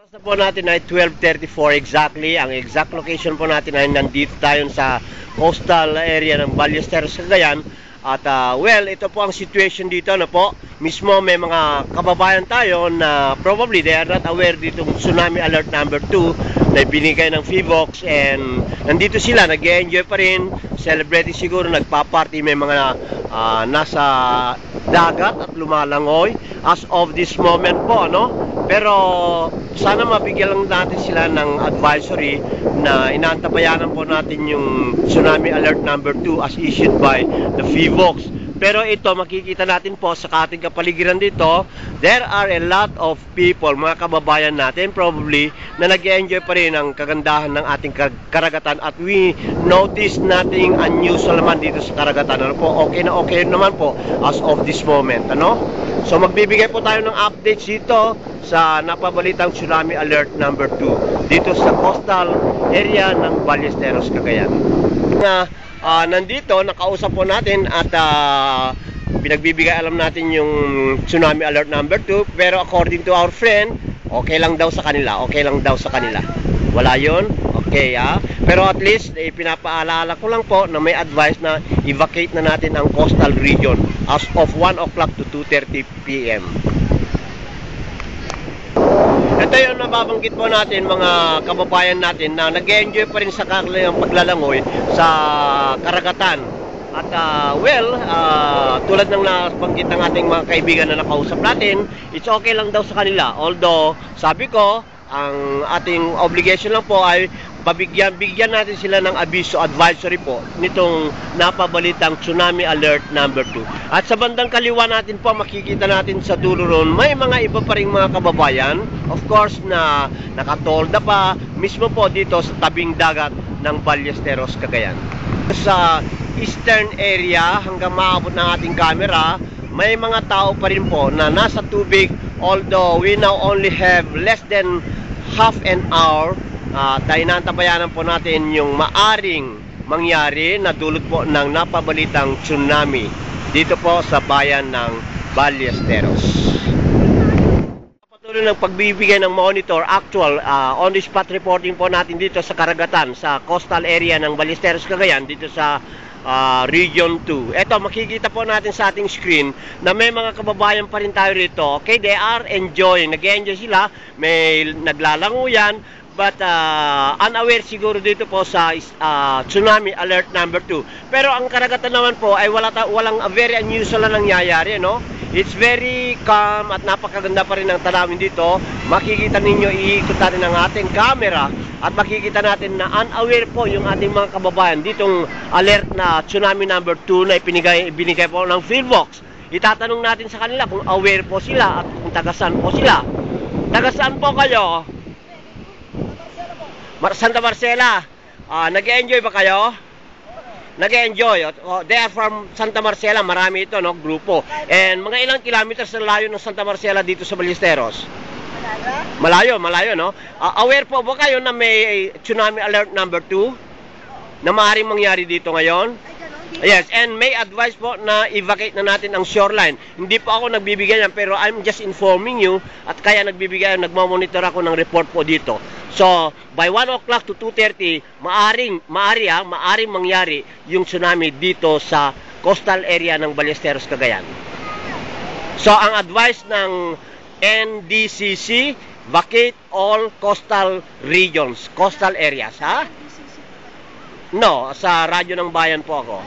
Oras na po natin ay 12:34 exactly. Ang exact location po natin ay nandito tayo sa coastal area ng Ballesteros, Cagayan. At well, ito po ang situation dito na po. Mismo may mga kababayan tayo na probably they are not aware ditong tsunami alert number 2 na binigay ng FIVOX, and nandito sila, nag-enjoy pa rin, celebrating siguro, nagpa-party, may mga nasa dagat at lumalangoy as of this moment po, ano? Pero sana mabigyan lang natin sila ng advisory na inaantabayanan po natin yung tsunami alert number 2 as issued by the FIVOX. Pero ito, makikita natin po sa ating kapaligiran dito, there are a lot of people, mga kababayan natin probably, na nag-enjoy pa rin ang kagandahan ng ating karagatan, at we notice nothing unusual naman dito sa karagatan. Ano po, okay na okay naman po as of this moment, ano? So magbibigay po tayo ng updates dito sa napabalitang tsunami alert number 2 dito sa coastal area ng Ballesteros, Cagayan. Nandito, nakausap po natin at pinagbibigay alam natin yung tsunami alert number 2, pero according to our friend, okay lang daw sa kanila, wala yun, okay pero at least pinapaalala ko lang po na may advice na evacuate na natin ang coastal region as of 1 o'clock to 2:30 p.m. Ito yung nababanggit po natin, mga kababayan natin na nag-enjoy pa rin sa kanilang paglalangoy sa karagatan. At tulad ng nabanggit ng ating mga kaibigan na nakausap natin, it's okay lang daw sa kanila. Although, sabi ko, ang ating obligation lang po ay bigyan natin sila ng abiso, advisory po nitong napabalitang tsunami alert number 2. At sa bandang kaliwa natin po, makikita natin sa dulo ron, may mga iba pa ring mga kababayan, of course, na nakatolda pa mismo po dito sa tabing dagat ng Ballesteros, Cagayan. Sa eastern area, hanggang maabot ng ating camera, may mga tao pa rin po na nasa tubig, although we now only have less than half an hour. Dahil nantabayanan po natin yung maaring mangyari na dulot po ng napabalitang tsunami dito po sa bayan ng Ballesteros. Patuloy ng pagbibigay ng monitor, actual on-the-spot reporting po natin dito sa karagatan, sa coastal area ng Ballesteros, Cagayan, dito sa Region 2. Ito, makikita po natin sa ating screen na may mga kababayan pa rin tayo rito. Okay, they are enjoying, nag-enjoy sila, may naglalanguyan, but unaware siguro dito po sa tsunami alert number 2. Pero ang karagatan naman po ay walang very unusual na nangyayari, no? It's very calm at napakaganda pa rin ang tanawin dito. Makikita ninyo, iikot natin ang ating camera at makikita natin na unaware po yung ating mga kababayan ditong alert na tsunami number 2 na ibinigay po ng FIVOX. Itatanong natin sa kanila kung aware po sila at kung tagasaan po sila. Tagasaan po kayo? Santa Marcela. Nag-enjoy ba kayo? Nag-enjoy. They are from Santa Marcela. Marami ito, no? Grupo. And mga ilang kilometers na layo ng Santa Marcela dito sa Ballesteros? Malayo, no? Aware po ba kayo na may tsunami alert number 2 na maaaring mangyari dito ngayon? Yes, and may advice po na evacuate na natin ang shoreline. Hindi po ako nagbibigay yan, pero I'm just informing you, at kaya nagmamonitor ako ng report po dito. So, by 1 o'clock to 2:30, maaring mangyari yung tsunami dito sa coastal area ng Ballesteros, Cagayan. So, ang advice ng NDCC, vacate all coastal regions, coastal areas, ha? No, sa radyo ng bayan po ako.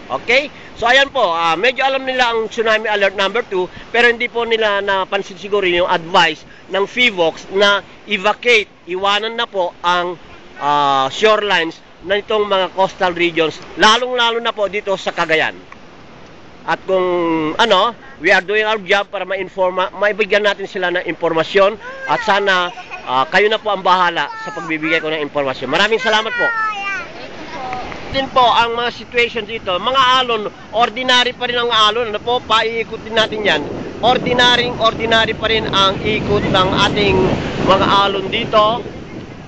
Okay? So ayan po, medyo alam nila ang tsunami alert number 2, pero hindi po nila napansin siguro yung advice ng FIVOX na evacuate, iwanan na po ang shorelines na itong mga coastal regions, lalong-lalo na po dito sa Cagayan. At kung we are doing our job para maibigyan natin sila ng impormasyon, at sana kayo na po ang bahala sa pagbibigay ko ng impormasyon. Maraming salamat po. Din po ang mga situation dito, mga alon, ordinary pa rin ang alon, po, paiikutin natin yan. Ordinary pa rin ang ikot ng ating mga alon dito.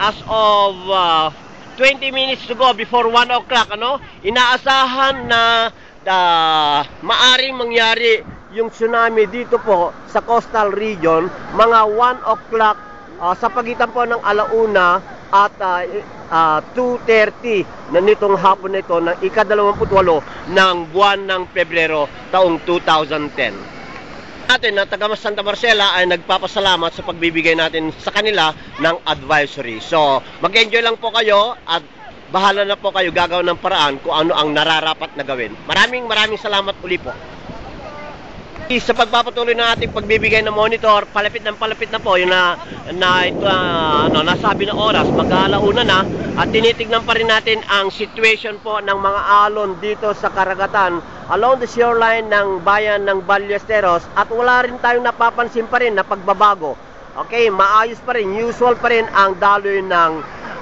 As of 20 minutes to go before 1 o'clock, inaasahan na maaring mangyari yung tsunami dito po sa coastal region mga 1 o'clock sa pagitan po ng 1:00 at 2:30 na nitong hapon na ito ng ika-28 ng buwan ng Pebrero taong 2010. Natin na taga Santa Marcela ay nagpapasalamat sa pagbibigay natin sa kanila ng advisory. So, mag-enjoy lang po kayo at bahala na po kayo gagawin ng paraan kung ano ang nararapat na gawin. Maraming salamat uli po. Sa pagpapatuloy ng ating pagbibigay ng monitor, palapit na po yung nasabi na oras, mag-aalauna na, at tinitignan pa rin natin ang situation po ng mga alon dito sa karagatan along the shoreline ng bayan ng Ballesteros, at wala rin tayong napapansin pa rin na pagbabago. Okay, maayos pa rin, usual pa rin ang daloy ng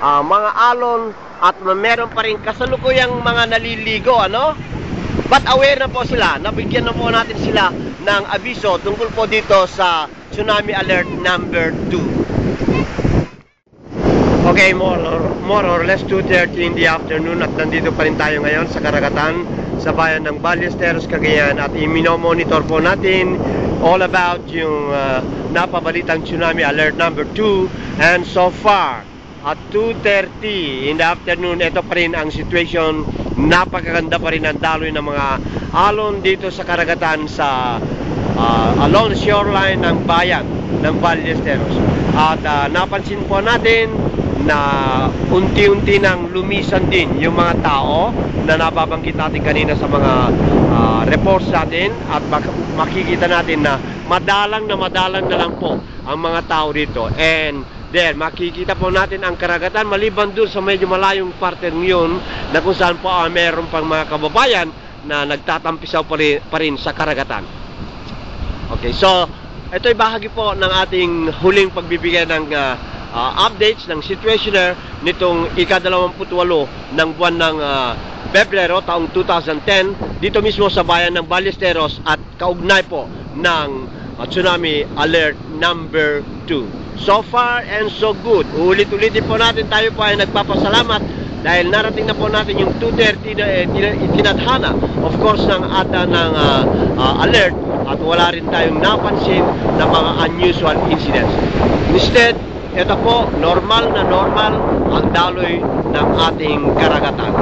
mga alon, at meron pa rin kasalukuyang mga naliligo, ano? But aware na po sila, nabigyan na po natin sila ng abiso tungkol po dito sa Tsunami Alert number 2. Okay, more or less 2:30 in the afternoon, at nandito pa rin tayo ngayon sa karagatan sa bayan ng Ballesteros, Cagayan, at i-monitor po natin all about yung napabalitang Tsunami Alert number 2. And so far, at 2:30 in the afternoon, ito pa rin ang situation. Napakaganda pa rin ang daloy ng mga alon dito sa karagatan sa along the shoreline ng bayan ng Ballesteros. At napansin po natin na unti-unti nang lumisan din yung mga tao na nababanggit natin kanina sa mga reports natin, at makikita natin na madalang na lang po ang mga tao dito. And then, makikita po natin ang karagatan maliban doon sa medyo malayong parte yun na kung saan po meron pang mga kababayan na nagtatampisaw pa rin sa karagatan. Okay, so ito'y bahagi po ng ating huling pagbibigay ng updates ng situationer nitong ika-28 ng buwan ng Pebrero taong 2010 dito mismo sa bayan ng Ballesteros, at kaugnay po ng Tsunami Alert number 2. So far and so good. Ulit-ulitin po natin, tayo po ay nagpapasalamat dahil narating na po natin yung 2:30 na itinadhana, of course, ng alert, at wala rin tayong napansin na mga unusual incidents. Instead, ito po, normal ang daloy ng ating karagatan.